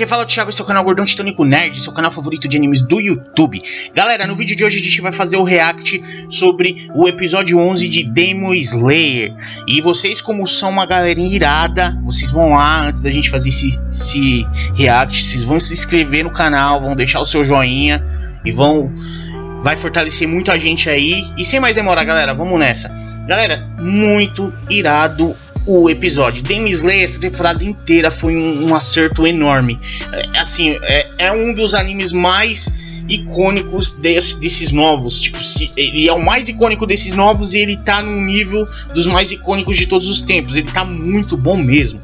quem fala é o Thiago, esse é o canal Gordão Titânico Nerd, seu canal favorito de animes do YouTube. Galera, no vídeo de hoje a gente vai fazer o react sobre o episódio 11 de Demon Slayer. E vocês, como são uma galerinha irada, vocês vão lá, antes da gente fazer esse react, vocês vão se inscrever no canal, vão deixar o seu joinha e vai fortalecer muito a gente aí. E sem mais demora, galera, vamos nessa. Galera, muito irado o episódio. Demon Slayer, essa temporada inteira foi um acerto enorme. É um dos animes mais icônicos desses novos. Tipo, ele é o mais icônico desses novos e ele tá no nível dos mais icônicos de todos os tempos. Ele tá muito bom mesmo.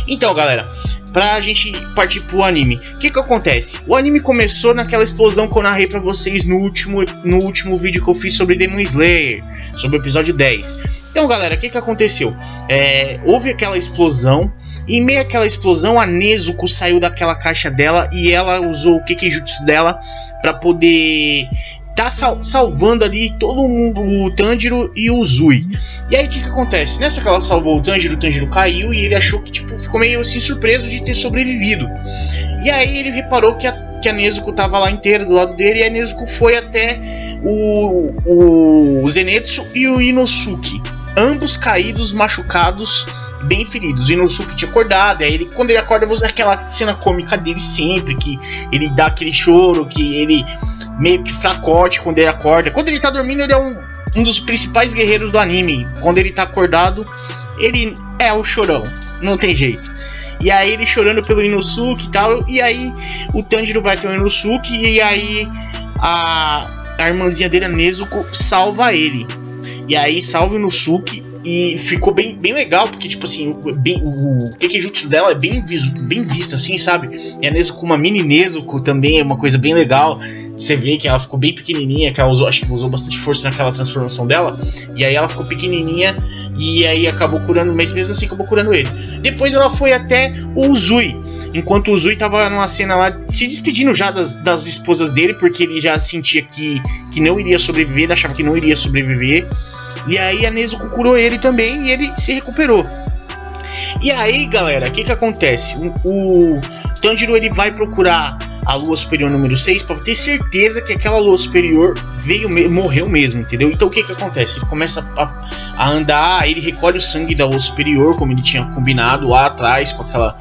Então, galera, pra gente partir pro anime, o que acontece? O anime começou naquela explosão que eu narrei pra vocês no último vídeo que eu fiz sobre Demon Slayer, sobre o episódio 10. Então, galera, o que aconteceu? Houve aquela explosão, e em meio àquela explosão a Nezuko saiu daquela caixa dela e ela usou o Kekijutsu dela pra poder tá salvando ali todo mundo, o Tanjiro e o Uzui. E aí o que acontece? Nessa que ela salvou o Tanjiro caiu e ele achou que tipo, ficou meio assim surpreso de ter sobrevivido. E aí ele reparou que a Nezuko tava lá inteira do lado dele, e a Nezuko foi até o Zenitsu e o Inosuke, ambos caídos, machucados, bem feridos. O Inosuke tinha acordado, e aí quando ele acorda, você aquela cena cômica dele sempre, que ele dá aquele choro, que ele meio que fracote quando ele acorda. Quando ele tá dormindo, ele é um dos principais guerreiros do anime. Quando ele tá acordado, ele é o chorão, não tem jeito. E aí ele chorando pelo Inosuke e tal, e aí o Tanjiro vai até o Inosuke, e aí a irmãzinha dele, a Nezuko, salva ele. E aí salva o Inosuke, e ficou bem legal, porque tipo assim, o Kekijutsu dela é bem visto assim, sabe? E a Nezuko, uma mini Nezuko, também é uma coisa bem legal. Você vê que ela ficou bem pequenininha, que ela usou, acho que usou bastante força naquela transformação dela. E aí ela ficou pequenininha e aí acabou curando, mas mesmo assim acabou curando ele. Depois ela foi até o Uzui, enquanto o Uzui tava numa cena lá se despedindo já das esposas dele, porque ele já sentia que não iria sobreviver, ele achava que não iria sobreviver. E aí a Nezuko curou ele também e ele se recuperou. E aí, galera, o que acontece? O Tanjiro, ele vai procurar a lua superior número 6 para ter certeza que aquela lua superior morreu mesmo, entendeu? Então o que acontece? Ele começa a andar, ele recolhe o sangue da lua superior, como ele tinha combinado lá atrás com aquela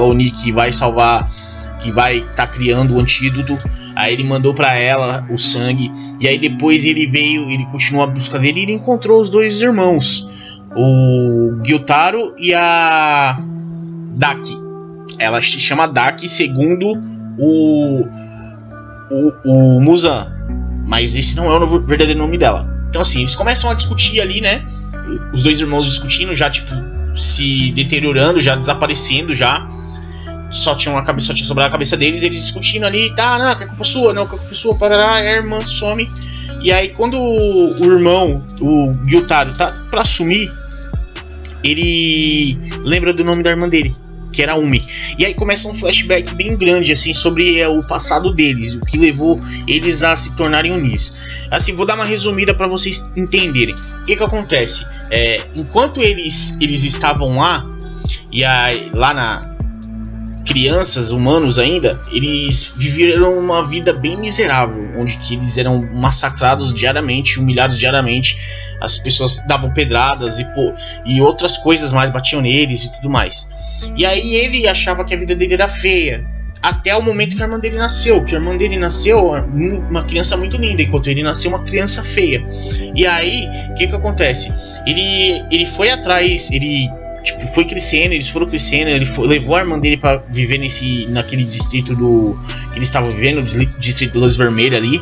Oni que vai salvar, que vai estar criando o antídoto. Aí ele mandou pra ela o sangue, e aí depois ele continuou a busca dele, e ele encontrou os dois irmãos, o Gyutaro e a Daki. Ela se chama Daki segundo o Muzan, mas esse não é o verdadeiro nome dela. Então assim, eles começam a discutir ali, né? Os dois irmãos discutindo, já tipo, se deteriorando, já desaparecendo, já. Só tinha sobrado a cabeça deles, eles discutindo ali, tá, não, que é culpa sua, não, que é culpa sua, parará, a irmã some. E aí quando o irmão, o Gyutaro, tá pra sumir, ele lembra do nome da irmã dele, que era Umi. E aí começa um flashback bem grande, assim, sobre o passado deles, o que levou eles a se tornarem Onis. Assim, vou dar uma resumida para vocês entenderem. O que acontece? Enquanto eles estavam lá, e aí, lá na crianças, humanos ainda, eles viveram uma vida bem miserável, onde que eles eram massacrados diariamente, humilhados diariamente, as pessoas davam pedradas e outras coisas mais, batiam neles e tudo mais. E aí ele achava que a vida dele era feia, até o momento que a irmã dele nasceu, uma criança muito linda, enquanto ele nasceu uma criança feia. E aí, o que acontece? Ele foi atrás, foi crescendo, eles foram crescendo, levou a irmã dele pra viver naquele distrito que eles estavam vivendo, o distrito do Luz Vermelha ali.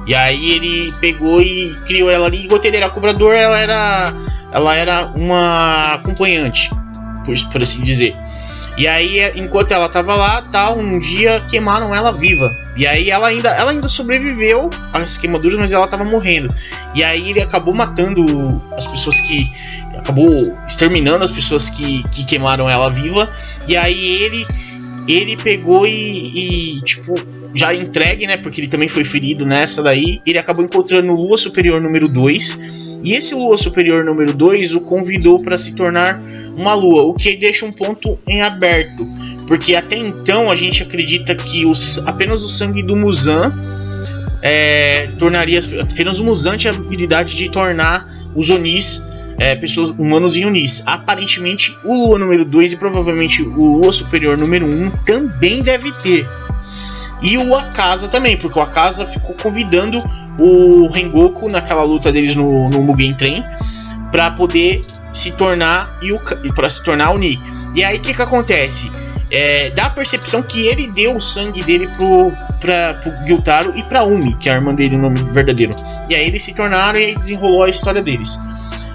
E aí ele pegou e criou ela ali, enquanto ele era cobrador, ela era uma acompanhante, por assim dizer. E aí, enquanto ela tava lá, tal, um dia queimaram ela viva. E aí ela ainda sobreviveu às queimaduras, mas ela tava morrendo. E aí ele acabou matando as pessoas acabou exterminando as pessoas que queimaram ela viva. E aí ele pegou e tipo, já entregue, né, porque ele também foi ferido nessa daí, ele acabou encontrando o Lua Superior número 2. E esse Lua Superior número 2 o convidou para se tornar uma lua, o que deixa um ponto em aberto. Porque até então a gente acredita que apenas o sangue do Muzan tornaria apenas o Muzan tinha a habilidade de tornar os Onis pessoas humanos em Onis. Aparentemente o Lua número 2 e provavelmente o Lua superior número 1 também deve ter. E o Akaza também, porque o Akaza ficou convidando o Rengoku naquela luta deles no Mugen Train para poder se tornar Oni. E aí o que acontece? Dá a percepção que ele deu o sangue dele pro Gyutaro e pra Umi, que é a irmã dele, o nome verdadeiro. E aí eles se tornaram e aí desenrolou a história deles.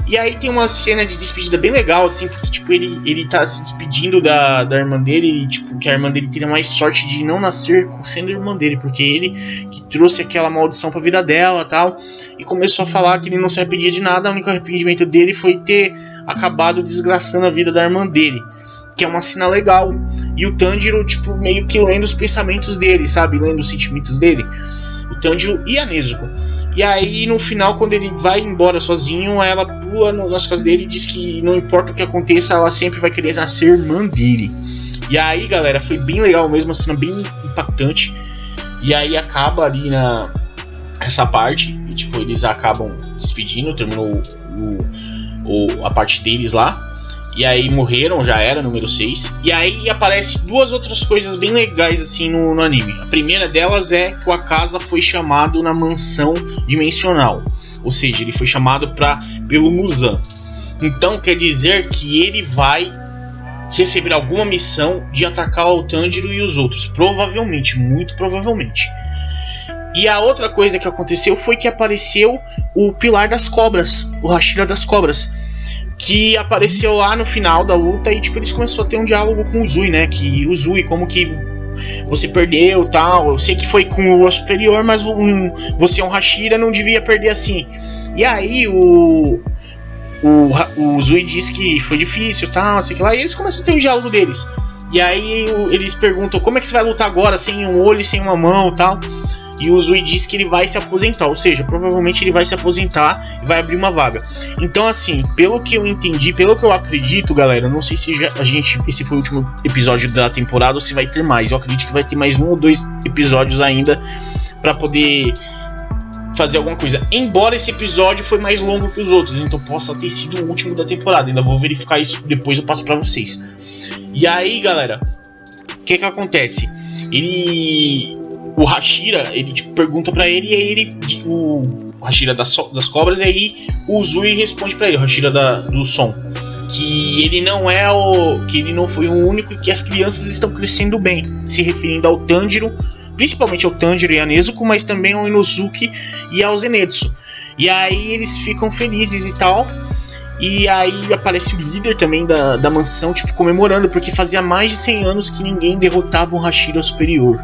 E aí tem uma cena de despedida bem legal, assim, porque tipo, ele tá se despedindo da irmã dele, e, tipo, que a irmã dele teria mais sorte de não nascer sendo irmã dele, porque ele que trouxe aquela maldição pra vida dela e tal, e começou a falar que ele não se arrependia de nada, o único arrependimento dele foi ter acabado desgraçando a vida da irmã dele, que é uma cena legal. E o Tanjiro, tipo, meio que lendo os pensamentos dele, sabe, lendo os sentimentos dele, o Tanjiro e a Nezuko. E aí no final, quando ele vai embora sozinho, ela pula nas costas dele e diz que não importa o que aconteça, ela sempre vai querer nascer irmã dele. E aí, galera, foi bem legal mesmo, uma cena bem impactante. E aí acaba ali essa parte, e tipo, eles acabam despedindo, terminou a parte deles lá. E aí morreram, já era, número 6. E aí aparece duas outras coisas bem legais assim no anime. A primeira delas é que o Akaza foi chamado na mansão dimensional. Ou seja, ele foi chamado pelo Muzan. Então quer dizer que ele vai receber alguma missão de atacar o Tanjiro e os outros. Provavelmente, muito provavelmente. E a outra coisa que aconteceu foi que apareceu o Pilar das Cobras, o Hashira das Cobras, que apareceu lá no final da luta e tipo, eles começaram a ter um diálogo com o Uzui, né? Que o Uzui, como que você perdeu e tal. Eu sei que foi com o Lua superior, mas você é um Hashira, não devia perder assim. E aí o Uzui disse que foi difícil e tal, sei que lá. E eles começam a ter um diálogo deles. E aí eles perguntam como é que você vai lutar agora sem um olho e sem uma mão e tal. E o Uzui diz que ele vai se aposentar, ou seja, provavelmente ele vai se aposentar e vai abrir uma vaga. Então assim, pelo que eu entendi, pelo que eu acredito, galera, não sei se esse foi o último episódio da temporada ou se vai ter mais. Eu acredito que vai ter mais 1 ou 2 episódios ainda pra poder fazer alguma coisa. Embora esse episódio foi mais longo que os outros, então possa ter sido o último da temporada. Ainda vou verificar isso, depois eu passo pra vocês. E aí, galera, o que acontece? O Hashira, ele tipo, pergunta pra ele, e aí o Hashira das Cobras, e aí o Uzui responde pra ele, o Hashira do Som, que ele não foi o único e que as crianças estão crescendo bem, se referindo ao Tanjiro, principalmente ao Tanjiro e a Nezuko, mas também ao Inosuke e ao Zenitsu. E aí eles ficam felizes e tal. E aí aparece o líder também da mansão, tipo, comemorando, porque fazia mais de 100 anos que ninguém derrotava um Hashira superior.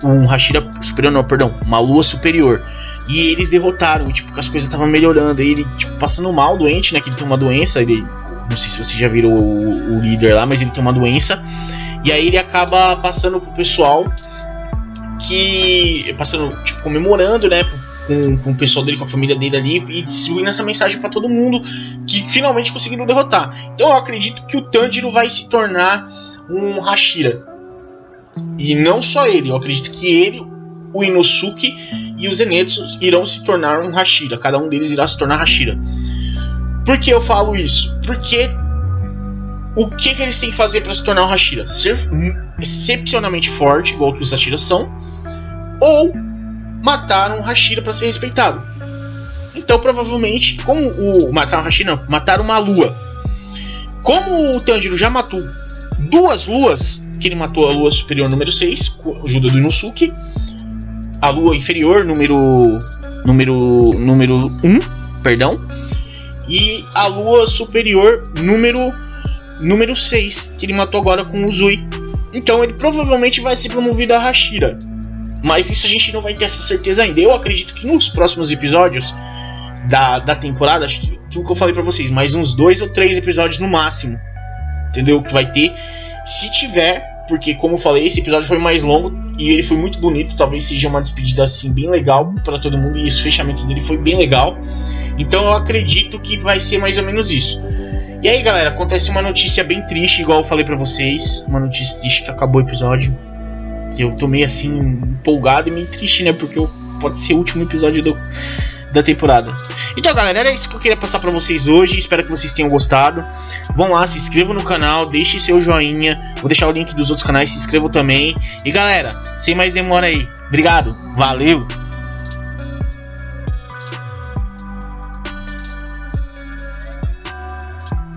Um Hashira superior não, perdão, uma Lua superior. E eles derrotaram, e tipo, as coisas estavam melhorando. E ele, tipo, passando mal, doente, né, que ele tem uma doença, não sei se vocês já viram o líder lá, mas ele tem uma doença. E aí ele acaba passando pro pessoal, tipo, comemorando, né, com o pessoal dele, com a família dele ali, e distribuindo essa mensagem pra todo mundo que finalmente conseguiram derrotar. Então eu acredito que o Tanjiro vai se tornar um Hashira. E não só ele, eu acredito que ele, o Inosuke e o Zenitsu irão se tornar um Hashira. Cada um deles irá se tornar Hashira. Por que eu falo isso? Porque o que eles têm que fazer para se tornar um Hashira? Ser excepcionalmente forte, igual que os Hashiras são, ou matar um Hashira para ser respeitado. Então provavelmente, matar um Hashira não, matar uma Lua. Como o Tanjiro já matou 2 Luas, que ele matou a Lua superior número 6, com a ajuda do Inosuke, a Lua inferior número 1, perdão, e a Lua superior número 6, que ele matou agora com o Uzui. Então ele provavelmente vai ser promovido a Hashira. Mas isso a gente não vai ter essa certeza ainda. Eu acredito que nos próximos episódios da temporada, acho que aquilo que eu falei pra vocês, mais uns 2 ou 3 episódios no máximo, entendeu? Que vai ter, se tiver, porque como eu falei, esse episódio foi mais longo e ele foi muito bonito. Talvez seja uma despedida assim bem legal pra todo mundo, e os fechamentos dele foi bem legal. Então eu acredito que vai ser mais ou menos isso. E aí, galera, acontece uma notícia bem triste, igual eu falei pra vocês. Uma notícia triste que acabou o episódio. Eu tô meio assim, empolgado e meio triste, né? Porque pode ser o último episódio da temporada. Então, galera, era isso que eu queria passar pra vocês hoje. Espero que vocês tenham gostado. Vão lá, se inscrevam no canal, deixem seu joinha. Vou deixar o link dos outros canais, se inscrevam também. E galera, sem mais demora aí. Obrigado, valeu!